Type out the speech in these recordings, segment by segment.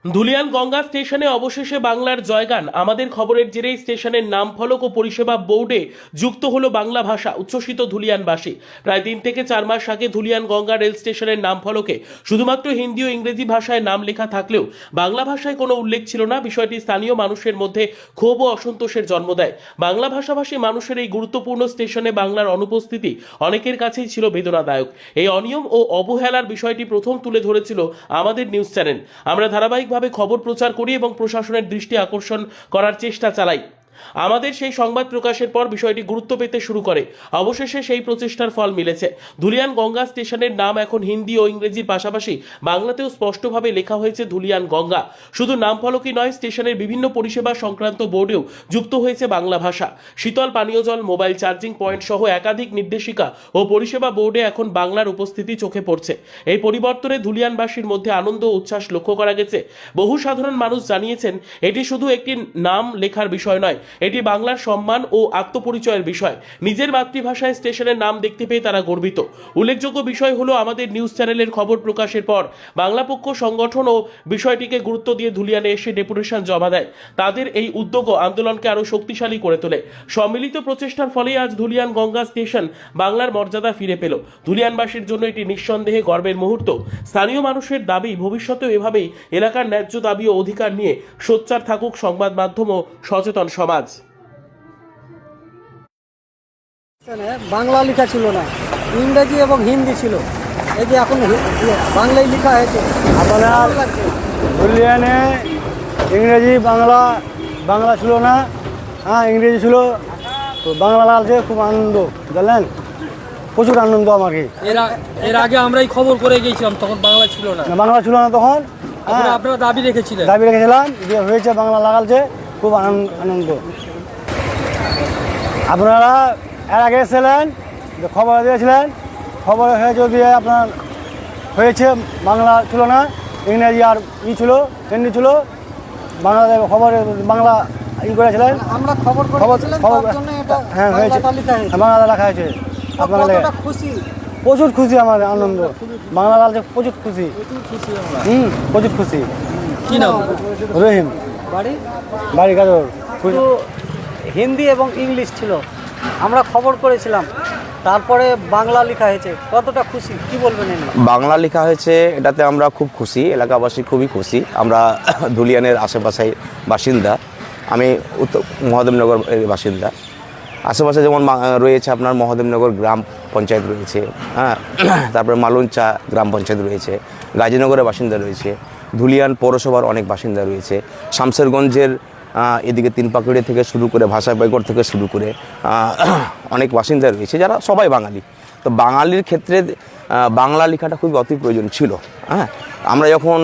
ধুলিয়ান গঙ্গা স্টেশনে অবশেষে বাংলার জয়গান। আমাদের খবরের জেরেই স্টেশনের নাম ফলক ও পরিষেবা বোর্ডে যুক্ত হলো বাংলা ভাষা। উচ্ছ্বসিত ধুলিয়ানবাসী। প্রায় 3 থেকে 4 মাস আগে ধুলিয়ান গঙ্গা রেল স্টেশনের নাম ফলকে শুধুমাত্র হিন্দি ও ইংরেজি ভাষায় নাম লেখা থাকলেও বাংলা ভাষায় কোনো উল্লেখ ছিল না। বিষয়টি স্থানীয় মানুষের মধ্যে ক্ষোভ ও অসন্তোষের জন্ম দেয়। বাংলা ভাষাভাষী মানুষের এই গুরুত্বপূর্ণ স্টেশনে বাংলার অনুপস্থিতি অনেকের কাছেই ছিল বেদনাদায়ক। এই অনিয়ম ও অবহেলার বিষয়টি প্রথম তুলে ধরেছিল আমাদের নিউজ চ্যানেল। আমরা ধারাবাহিকভাবে খবর প্রচার করি এবং প্রশাসনের দৃষ্টি আকর্ষণ করার চেষ্টা চালাই। আমাদের সেই সংবাদ প্রকাশের পর বিষয়টি গুরুত্ব পেতে শুরু করে। অবশেষে সেই প্রচেষ্টার ফল মিলেছে। ধুলিয়ান গঙ্গা স্টেশনের নাম এখন হিন্দি ও ইংরেজির পাশাপাশি বাংলাতেও স্পষ্টভাবে লেখা হয়েছে ধুলিয়ান গঙ্গা। শুধু নাম ফলকই নয়, স্টেশনের বিভিন্ন পরিষেবা সংক্রান্ত বোর্ডেও যুক্ত হয়েছে বাংলা ভাষা। শীতল পানীয় জল, মোবাইল চার্জিং পয়েন্ট সহ একাধিক নির্দেশিকা ও পরিষেবা বোর্ডে এখন বাংলার উপস্থিতি চোখে পড়ছে। এই পরিবর্তনে ধুলিয়ানবাসীর মধ্যে আনন্দ ও উচ্ছ্বাস লক্ষ্য করা গেছে। বহু সাধারণ মানুষ জানিয়েছেন, এটি শুধু একটি নাম লেখার বিষয় নয়, এটি বাংলার সম্মান ও আত্মপরিচয়ের বিষয়। নিজের মাতৃভাষায় স্টেশনের নাম দেখতে পেয়ে তারা গর্বিত। উল্লেখযোগ্য বিষয় হলো, আমাদের নিউজ চ্যানেলের খবর প্রকাশের পর বাংলা পক্ষ সংগঠন ও বিষয়টিকে গুরুত্ব দিয়ে ধুলিয়ানে এসে ডেপুটেশন জমা দেয়। তাদের এই উদ্যোগ আন্দোলনকে আরও শক্তিশালী করে তোলে। সম্মিলিত প্রচেষ্টার ফলেই আজ ধুলিয়ান গঙ্গা স্টেশন বাংলার মর্যাদা ফিরে পেল। ধুলিয়ানবাসীর জন্য এটি নিঃসন্দেহে গর্বের মুহূর্ত। স্থানীয় মানুষের দাবি, ভবিষ্যতেও এভাবেই এলাকার ন্যায্য দাবি ও অধিকার নিয়ে সোচ্চার থাকুক সংবাদ মাধ্যম ও সচেতন সমাজ। বাংলা লেখা ছিল না, ইংরেজি এবং হিন্দি ছিল। এই যে এখন বাংলায় লেখা হয়েছে। আপনার ধুলিয়ানে ইংরেজি বাংলা ছিল না, হ্যাঁ ইংরেজি ছিল, তো বাংলা লাগছে। খুব আনন্দ, জানলেন, প্রচুর আনন্দ আমার কি। এর আগে আমরাই খবর করে গিয়েছিলাম, তখন বাংলা ছিল না। বাংলা ছিল না তখন, আপনারা দাবি রেখেছিলেন। দাবি রেখেছিলাম যে হয়েছে, বাংলা লাগালছে, খুব আনন্দ। আপনারা এর আগে এসেছিলেন, যে খবর দিয়েছিলেন, খবর হয়েছে দিয়ে আপনার হয়েছে, বাংলা ছিল না, ইংরেজি আর ছিল, হিন্দি ছিল। বাংলা খবরে বাংলা করেছিলেন, আমরা খবর হ্যাঁ হয়েছে, বাংলা লেখা হয়েছে। আপনার খুশি, প্রচুর খুশি, আমার আনন্দ। বাংলা লাগছে, প্রচুর খুশি, প্রচুর খুশি। কি নাম? রহিম, বাড়ি গাজর। হিন্দি এবং ইংলিশ ছিল, আমরা খবর করেছিলাম, তারপরে বাংলা লেখা হয়েছে। কতটা খুশি, কি বলবেন? বাংলা লেখা হয়েছে, এটাতে আমরা খুব খুশি, এলাকাবাসী খুবই খুশি। আমরা ধুলিয়ানের আশেপাশে বাসিন্দা, আমি উত্তর মহাদেবনগর বাসিন্দা। আশেপাশে যেমন রয়েছে আপনার মহাদেবনগর গ্রাম পঞ্চায়েত রয়েছে, হ্যাঁ, তারপরে মালুনচা গ্রাম পঞ্চায়েত রয়েছে, গাজীনগরের বাসিন্দা রয়েছে, ধুলিয়ান পৌরসভার অনেক বাসিন্দা রয়েছে, শামসেরগঞ্জের এদিকে তিনপাকুড়ি থেকে শুরু করে ভাষাবাইগড় থেকে শুরু করে অনেক বাসিন্দা রয়েছে, যারা সবাই বাঙালি। তো বাঙালির ক্ষেত্রে বাংলা লেখাটা খুবই অতি প্রয়োজন ছিল। হ্যাঁ, আমরা যখন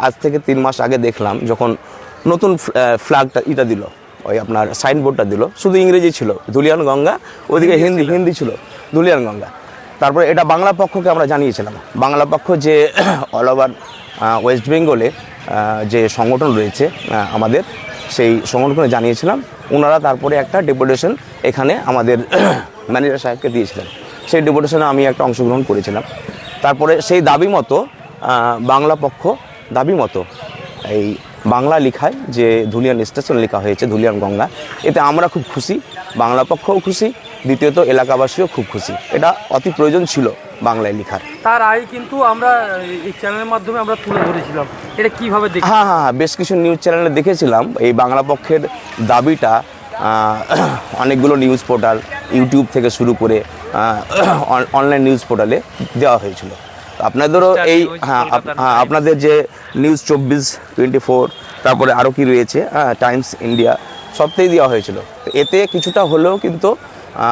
আজ থেকে 3 মাস আগে দেখলাম, যখন নতুন ফ্ল্যাগটা দিল, ওই আপনার সাইনবোর্ডটা দিল, শুধু ইংরেজি ছিল ধুলিয়ান গঙ্গা, ওইদিকে হিন্দি ছিল ধুলিয়ান গঙ্গা। তারপরে এটা বাংলা পক্ষকে আমরা জানিয়েছিলাম। বাংলা পক্ষ যে অল ওভার ওয়েস্ট বেঙ্গলে যে সংগঠন রয়েছে আমাদের, সেই সংগঠনে জানিয়েছিলাম। ওনারা তারপরে একটা ডেপুটেশন এখানে আমাদের ম্যানেজার সাহেবকে দিয়েছিলেন। সেই ডেপুটেশনে আমি একটা অংশগ্রহণ করেছিলাম। তারপরে সেই দাবি মতো বাংলা পক্ষ দাবি মতো এই বাংলা লেখায় যে ধুলিয়ান স্টেশন লেখা হয়েছে ধুলিয়ান গঙ্গা, এতে আমরা খুব খুশি, বাংলা পক্ষও খুশি, দ্বিতীয়ত এলাকাবাসীও খুব খুশি। এটা অতি প্রয়োজন ছিল বাংলায় লেখার। তার আগে কিন্তু আমরা এই চ্যানেলের মাধ্যমে আমরা তুলে ধরেছিলাম, এটা কিভাবে দেখি। হ্যাঁ, বেশ কিছু নিউজ চ্যানেলে দেখেছিলাম এই বাংলা পক্ষের দাবিটা। অনেকগুলো নিউজ পোর্টাল, ইউটিউব থেকে শুরু করে অনলাইন নিউজ পোর্টালে দেওয়া হয়েছিল। আপনাদেরও এই আপনাদের যে নিউজ 24, তারপরে আরও কি রয়েছে, টাইমস ইন্ডিয়া, সবটাই দেওয়া হয়েছিল। এতে কিছুটা হলেও কিন্তু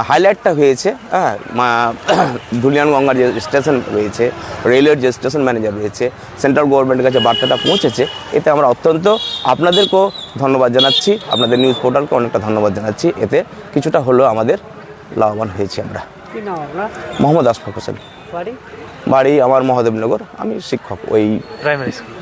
হাইলাইটটা হয়েছে। হ্যাঁ, ধুলিয়ান গঙ্গার যে স্টেশন রয়েছে, রেলের যে স্টেশন ম্যানেজার রয়েছে, সেন্ট্রাল গভর্নমেন্টের কাছে বার্তাটা পৌঁছেছে। এতে আমরা অত্যন্ত আপনাদেরকেও ধন্যবাদ জানাচ্ছি, আপনাদের নিউজ পোর্টালকে অনেকটা ধন্যবাদ জানাচ্ছি। এতে কিছুটা হলেও আমাদের লাভবান হয়েছি আমরা। মোহাম্মদ আশফাক হোসেন, বাড়ি আমার মহাদেবনগর, আমি শিক্ষক, ওই প্রাইমারি স্কুল।